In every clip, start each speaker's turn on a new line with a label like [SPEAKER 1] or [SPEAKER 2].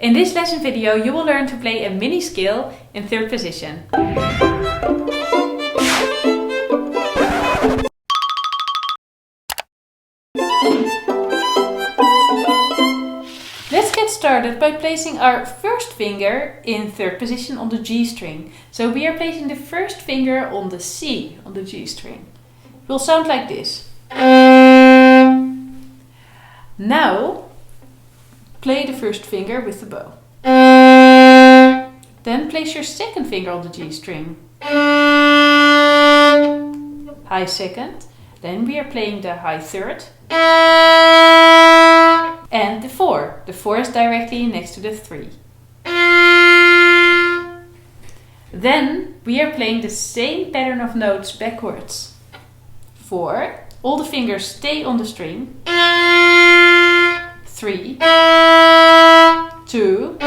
[SPEAKER 1] In this lesson video you will learn to play a mini scale in third position. Let's get started by placing our first finger in third position on the G string. So we are placing the first finger on the C on the G string. It will sound like this. Now play the first finger with the bow. Then place your second finger on the G string. High second. Then we are playing the high third. And the 4. The 4 is directly next to the 3. Then we are playing the same pattern of notes backwards. 4. All the fingers stay on the string. 3, 2,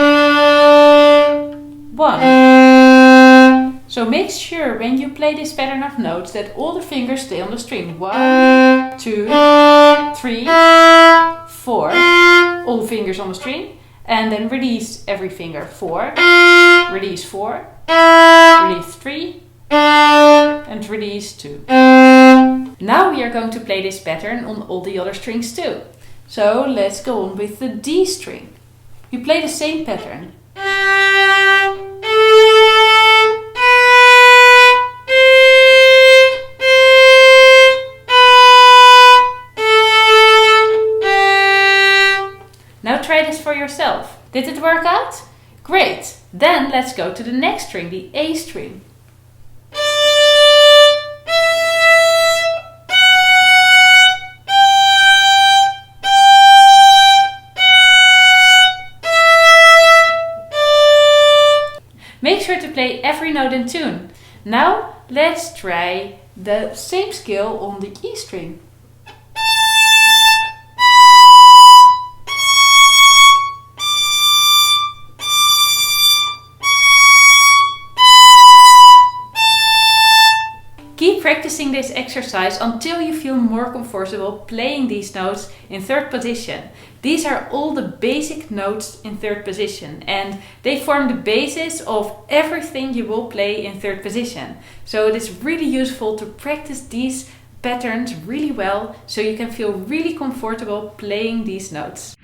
[SPEAKER 1] 1. So make sure when you play this pattern of notes that all the fingers stay on the string. 1, 2, 3, 4. All the fingers on the string. And then release every finger. 4, release 4, release 3, and release 2. Now we are going to play this pattern on all the other strings too. So let's go on with the D string. We play the same pattern. Now try this for yourself. Did it work out? Great! Then let's go to the next string, the A string. Make sure to play every note in tune. Now let's try the same scale on the E string. Keep practicing this exercise until you feel more comfortable playing these notes in third position. These are all the basic notes in third position and they form the basis of everything you will play in third position. So it is really useful to practice these patterns really well so you can feel really comfortable playing these notes.